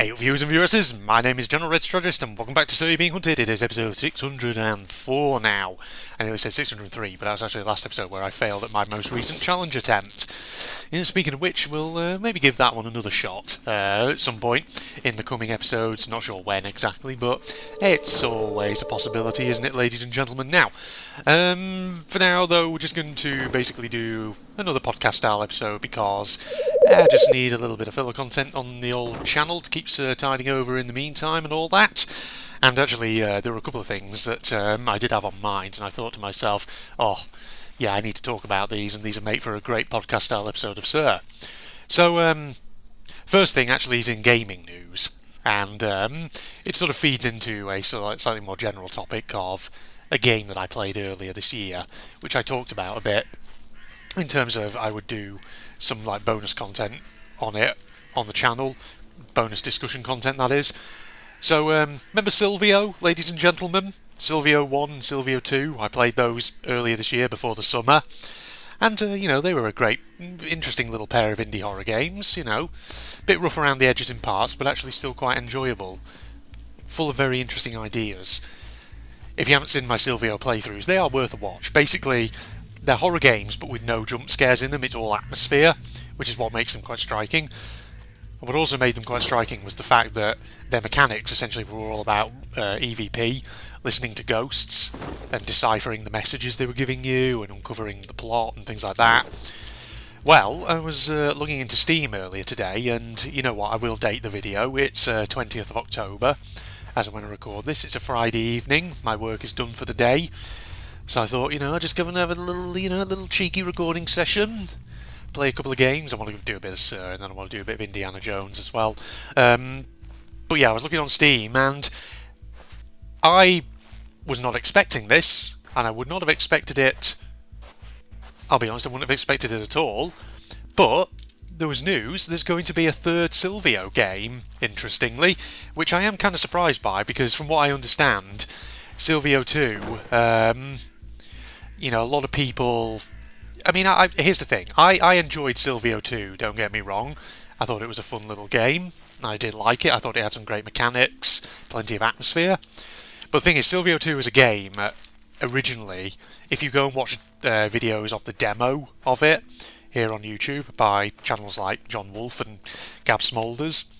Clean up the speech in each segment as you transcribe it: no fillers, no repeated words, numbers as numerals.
Hey viewers and viewresses, my name is General Red Strategist and welcome back to Sylvio Being Hunted. It is episode 604 now. I nearly said 603, but that was actually the last episode where I failed at my most recent challenge attempt. Speaking of which, we'll maybe give that one another shot at some point in the coming episodes. Not sure when exactly, but it's always a possibility, isn't it, ladies and gentlemen? Now, for now though, we're just going to basically do another podcast style episode because I just need a little bit of filler content on the old channel to keep tiding over in the meantime and all that. And actually, there were a couple of things that I did have on mind, and I thought to myself, oh, yeah, I need to talk about these, and these are made for a great podcast style episode of Sir. So, first thing actually is in gaming news, and it sort of feeds into a slightly more general topic of a game that I played earlier this year, which I talked about a bit in terms of I would do some like bonus content on it on the channel, bonus discussion content that is. So remember Sylvio, ladies and gentlemen? Sylvio 1 and Sylvio 2, I played those earlier this year before the summer, and they were a great, interesting little pair of indie horror games, bit rough around the edges in parts, but actually still quite enjoyable, full of very interesting ideas. If you haven't seen my Sylvio playthroughs, they are worth a watch. Basically, they're horror games, but with no jump scares in them. It's all atmosphere, which is what makes them quite striking. And what also made them quite striking was the fact that their mechanics essentially were all about EVP, listening to ghosts and deciphering the messages they were giving you and uncovering the plot and things like that. Well, I was looking into Steam earlier today, and you know what, I will date the video. It's 20th of October, as I'm going to record this. It's a Friday evening, my work is done for the day. So I thought, I'll just go and have a little cheeky recording session, play a couple of games. I want to do a bit of Sir, and then I want to do a bit of Indiana Jones as well. But yeah, I was looking on Steam, and I was not expecting this, and I would not have expected it. I'll be honest, I wouldn't have expected it at all. But there was news, there's going to be a third Sylvio game, interestingly, which I am kind of surprised by, because from what I understand, Sylvio 2, a lot of people... I mean, here's the thing. I enjoyed Sylvio 2, don't get me wrong. I thought it was a fun little game. I did like it. I thought it had some great mechanics, plenty of atmosphere. But the thing is, Sylvio 2 is a game, originally, if you go and watch videos of the demo of it here on YouTube by channels like John Wolfe and Gab Smolders,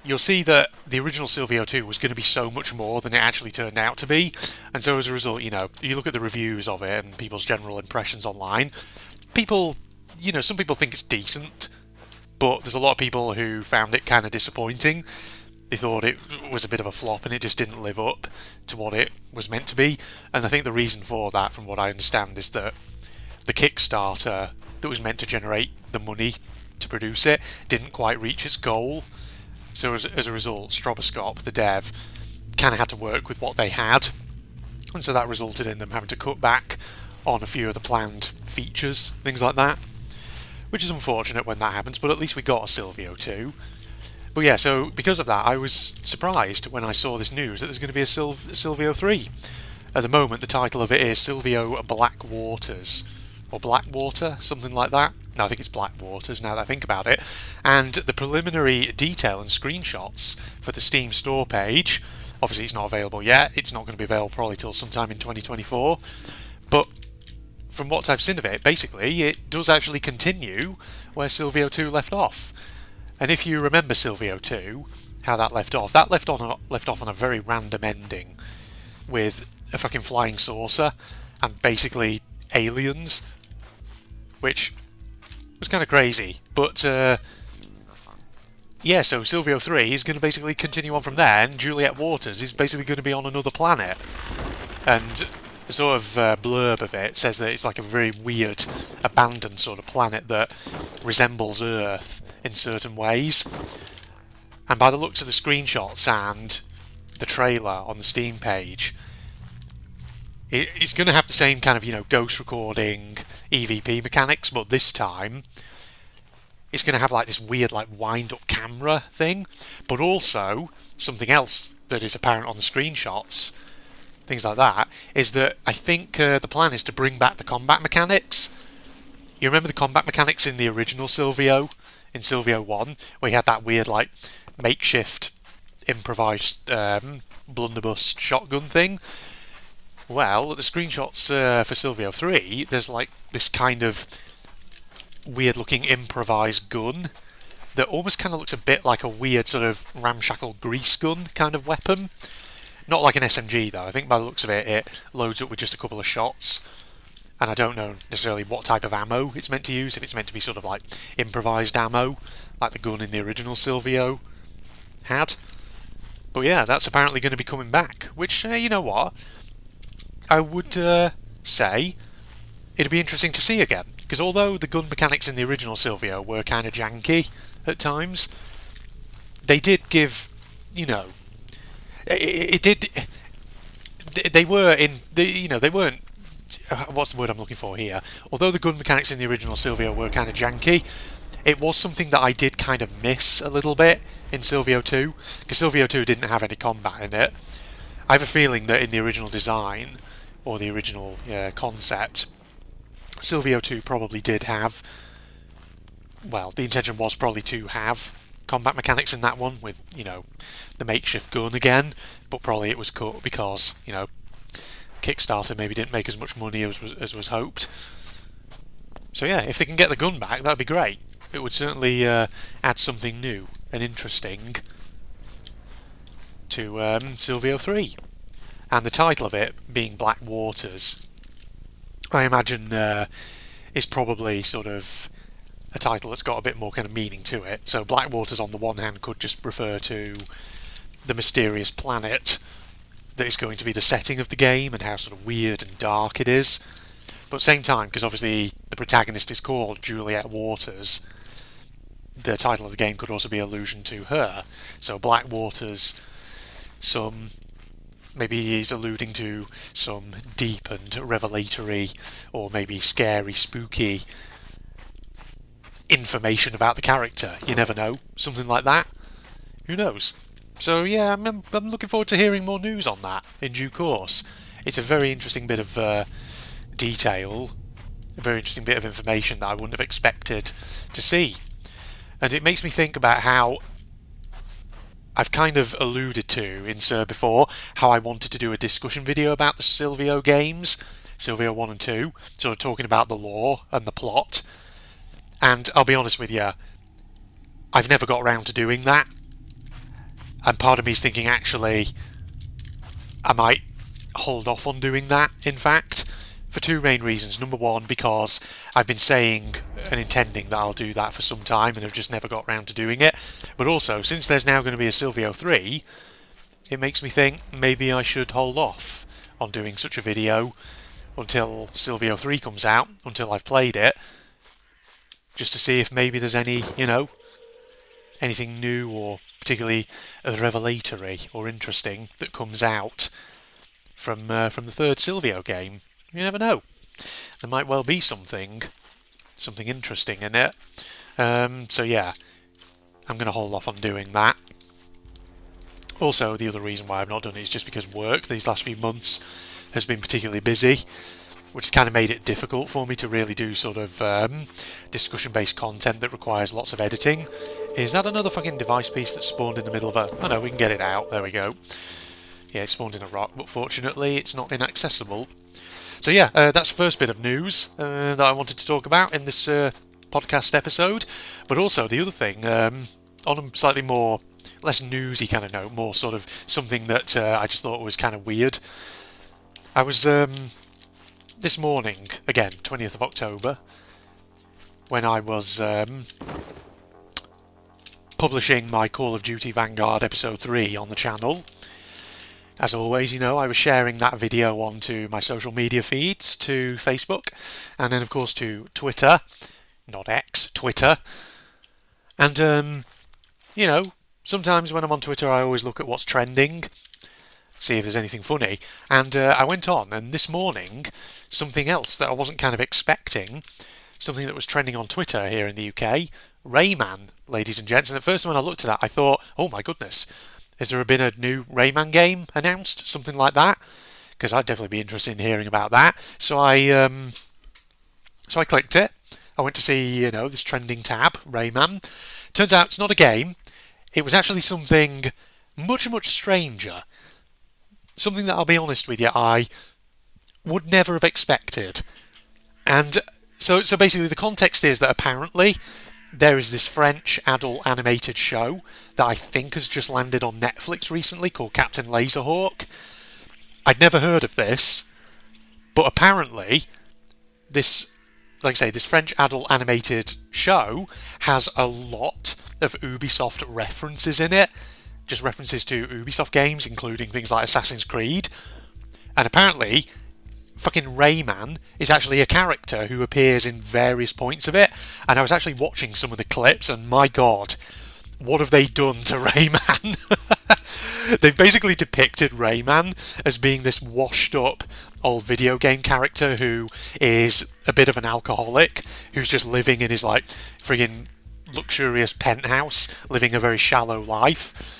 you'll see that the original Sylvio 2 was going to be so much more than it actually turned out to be. And so as a result, you look at the reviews of it and people's general impressions online, some people think it's decent, but there's a lot of people who found it kind of disappointing. They thought it was a bit of a flop and it just didn't live up to what it was meant to be. And I think the reason for that, from what I understand, is that the Kickstarter that was meant to generate the money to produce it didn't quite reach its goal. So as a result, Stroboscope, the dev, kind of had to work with what they had. And so that resulted in them having to cut back on a few of the planned features, things like that. Which is unfortunate when that happens, but at least we got a Sylvio 2. But yeah, so because of that, I was surprised when I saw this news that there's going to be a Sylvio 3. At the moment, the title of it is Sylvio Black Waters. Or Blackwater, something like that. No, I think it's Black Waters now that I think about it. And the preliminary detail and screenshots for the Steam store page, obviously it's not available yet. It's not going to be available probably till sometime in 2024. But from what I've seen of it, basically it does actually continue where Sylvio 2 left off. And if you remember Sylvio 2, how that left off on a very random ending with a fucking flying saucer and basically aliens, which was kind of crazy. But yeah, so Sylvio 3 is going to basically continue on from there, and Juliet Waters is basically going to be on another planet. And the sort of blurb of it says that it's like a very weird, abandoned sort of planet that resembles Earth in certain ways. And by the looks of the screenshots and the trailer on the Steam page, it's going to have the same kind of, ghost recording, EVP mechanics, but this time it's going to have like this weird like wind-up camera thing, but also something else that is apparent on the screenshots, things like that, is that I think the plan is to bring back the combat mechanics. You remember the combat mechanics in the original Sylvio, in Sylvio 1, where he had that weird like makeshift improvised blunderbuss shotgun thing. Well, the screenshots for Sylvio 3, there's like this kind of weird-looking improvised gun that almost kind of looks a bit like a weird sort of ramshackle grease gun kind of weapon. Not like an SMG though. I think by the looks of it, it loads up with just a couple of shots. And I don't know necessarily what type of ammo it's meant to use, if it's meant to be sort of like improvised ammo, like the gun in the original Sylvio had. But yeah, that's apparently going to be coming back, which, you know what, I would say it'd be interesting to see again. Because although the gun mechanics in the original Sylvio were kind of janky at times, they did give, you know, it did. They were in, they weren't. What's the word I'm looking for here? Although the gun mechanics in the original Sylvio were kind of janky, it was something that I did kind of miss a little bit in Sylvio 2, because Sylvio 2 didn't have any combat in it. I have a feeling that in the original design, or the original concept, Sylvio 2 probably did have, well, the intention was probably to have combat mechanics in that one with, the makeshift gun again, but probably it was cut because, Kickstarter maybe didn't make as much money as was hoped. So yeah, if they can get the gun back, that'd be great. It would certainly add something new and interesting to Sylvio 3. And the title of it being Black Waters, I imagine is probably sort of a title that's got a bit more kind of meaning to it. So Black Waters on the one hand could just refer to the mysterious planet that is going to be the setting of the game and how sort of weird and dark it is. But at the same time, because obviously the protagonist is called Juliet Waters, the title of the game could also be allusion to her. So Black Waters, maybe he's alluding to some deep and revelatory, or maybe scary, spooky information about the character. You never know. Something like that. Who knows? So yeah, I'm looking forward to hearing more news on that in due course. It's a very interesting bit of detail, a very interesting bit of information that I wouldn't have expected to see. And it makes me think about how I've kind of alluded to in Sir before, how I wanted to do a discussion video about the Sylvio games, Sylvio 1 and 2, sort of talking about the lore and the plot. And I'll be honest with you, I've never got around to doing that. And part of me is thinking, actually, I might hold off on doing that, in fact, for two main reasons. Number one, because I've been saying and intending that I'll do that for some time and have just never got around to doing it. But also, since there's now going to be a Sylvio 3, it makes me think maybe I should hold off on doing such a video until Sylvio 3 comes out, until I've played it, just to see if maybe there's any, anything new or particularly revelatory or interesting that comes out from the third Sylvio game. You never know. There might well be something interesting in it. So yeah, I'm going to hold off on doing that. Also, the other reason why I've not done it is just because work these last few months has been particularly busy, which has kind of made it difficult for me to really do sort of discussion-based content that requires lots of editing. Is that another fucking device piece that spawned in the middle of a... Oh no, we can get it out. There we go. Yeah, it spawned in a rock, but fortunately it's not inaccessible. So yeah, that's the first bit of news that I wanted to talk about in this podcast episode. But also the other thing, on a slightly more, less newsy kind of note, more sort of something that I just thought was kind of weird. I was... this morning, again, 20th of October, when I was publishing my Call of Duty Vanguard Episode 3 on the channel. As always, I was sharing that video onto my social media feeds, to Facebook, and then of course to Twitter, not X, Twitter. And, sometimes when I'm on Twitter I always look at what's trending, see if there's anything funny, and I went on, and this morning, something else that I wasn't kind of expecting, something that was trending on Twitter here in the UK, Rayman, ladies and gents. And at first when I looked at that I thought, oh my goodness, has there been a new Rayman game announced, something like that? Because I'd definitely be interested in hearing about that. So I clicked it, I went to see, this trending tab, Rayman. Turns out it's not a game, it was actually something much, much stranger. Something that, I'll be honest with you, I would never have expected. And so basically the context is that apparently there is this French adult animated show that I think has just landed on Netflix recently called Captain Laserhawk. I'd never heard of this, but apparently this, like I say, this French adult animated show has a lot of Ubisoft references in it. Just references to Ubisoft games, including things like Assassin's Creed. And apparently, fucking Rayman is actually a character who appears in various points of it. And I was actually watching some of the clips, and my god, what have they done to Rayman? They've basically depicted Rayman as being this washed up old video game character who is a bit of an alcoholic, who's just living in his like friggin' luxurious penthouse, living a very shallow life.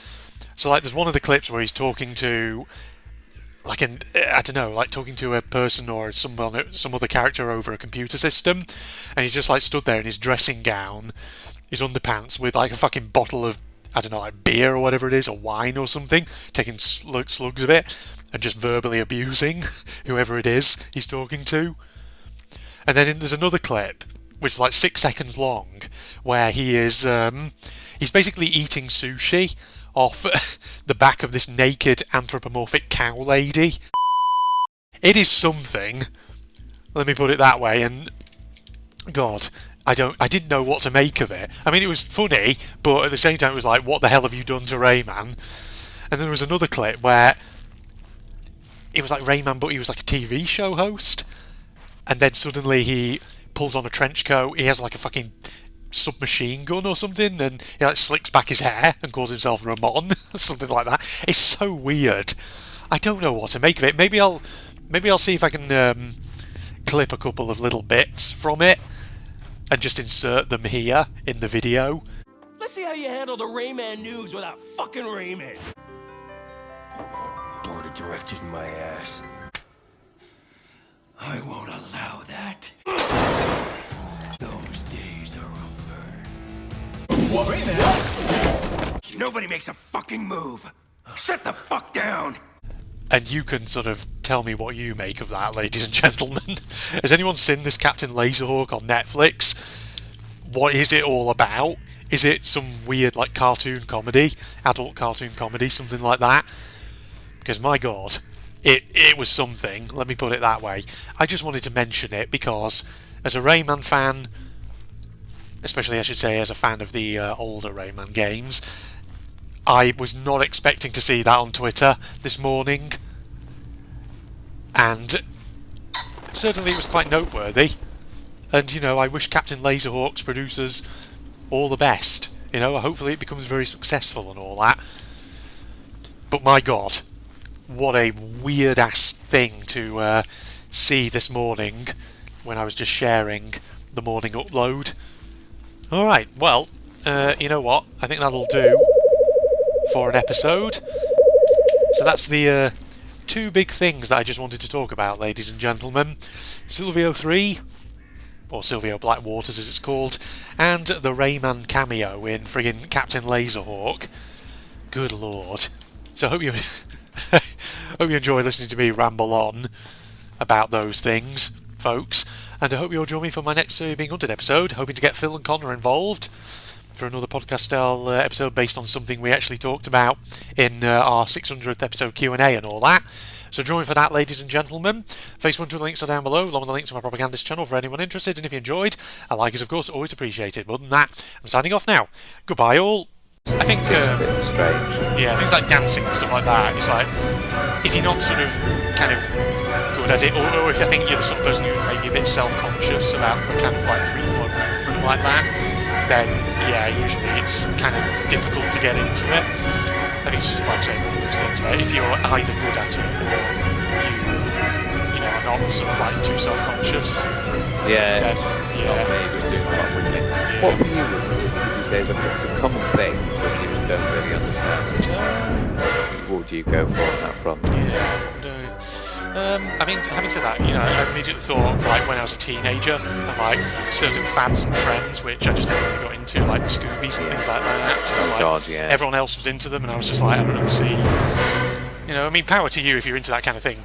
So like there's one of the clips where he's talking to like talking to a person or some other character over a computer system, and he's just like stood there in his dressing gown, his underpants, with like a fucking bottle of, I don't know, like beer or whatever it is, or wine or something, taking slugs of it, and just verbally abusing whoever it is he's talking to. And then there's another clip, which is like 6 seconds long, where he's basically eating sushi off the back of this naked anthropomorphic cow lady. It is something, let me put it that way, and god, I didn't know what to make of it. I mean, it was funny, but at the same time it was like, what the hell have you done to Rayman? And then there was another clip where it was like Rayman, but he was like a TV show host, and then suddenly he pulls on a trench coat, he has like a fucking submachine gun or something, and he like slicks back his hair and calls himself Ramon, something like that. It's so weird. I don't know what to make of it. Maybe I'll see if I can clip a couple of little bits from it and just insert them here in the video. Let's see how you handle the Rayman news without fucking Rayman. Board of directed my ass. I won't allow that. Those days are over. What? Rayman? Nobody makes a fucking move. Shut the fuck down. And you can sort of tell me what you make of that, ladies and gentlemen. Has anyone seen this Captain Laserhawk on Netflix? What is it all about? Is it some weird, like, cartoon comedy? Adult cartoon comedy, something like that? Because, my god, it was something, let me put it that way. I just wanted to mention it because, as a Rayman fan, especially I should say as a fan of the older Rayman games, I was not expecting to see that on Twitter this morning, and certainly it was quite noteworthy. And, you know, I wish Captain Laserhawk's producers all the best. You know, hopefully it becomes very successful and all that. But my god, what a weird-ass thing to see this morning when I was just sharing the morning upload. Alright, well, you know what? I think that'll do for an episode. So that's the two big things that I just wanted to talk about, ladies and gentlemen. Sylvio 3, or Sylvio Blackwaters as it's called, and the Rayman cameo in friggin' Captain Laserhawk. Good lord. So I hope you hope you enjoy listening to me ramble on about those things, folks. And I hope you'll join me for my next Being Hunted episode, hoping to get Phil and Connor involved for another podcast-style episode based on something we actually talked about in our 600th episode Q&A and all that. So join me for that, ladies and gentlemen. Facebook and Twitter links are down below, along with the link to my propagandist channel for anyone interested. And if you enjoyed, a like is, of course, always appreciated. But other than that, I'm signing off now. Goodbye, all. I think, a bit strange. yeah, things like dancing and stuff like that, it's like, if you're not sort of, kind of good at it, or if I think you're the sort of person who may be a bit self-conscious about the kind of like free-flow movement like that, then, yeah, usually it's kind of difficult to get into it. I think it's just like saying one of those things where if you're either good at it or you know, are not sort of like too self-conscious, Yeah, then, yeah. not me, but doing quite quickly. Yeah. What for you would you say is it's a common thing that you just don't really understand? What would you go for on that front? Yeah, I mean, having said that, you know, I immediately thought, like, when I was a teenager, and, like, certain fads and trends, which I just never really got into, like the Scoobies and things like that. It was like, God, yeah. everyone else was into them, and I was just like, I don't really see... You know, I mean, power to you if you're into that kind of thing.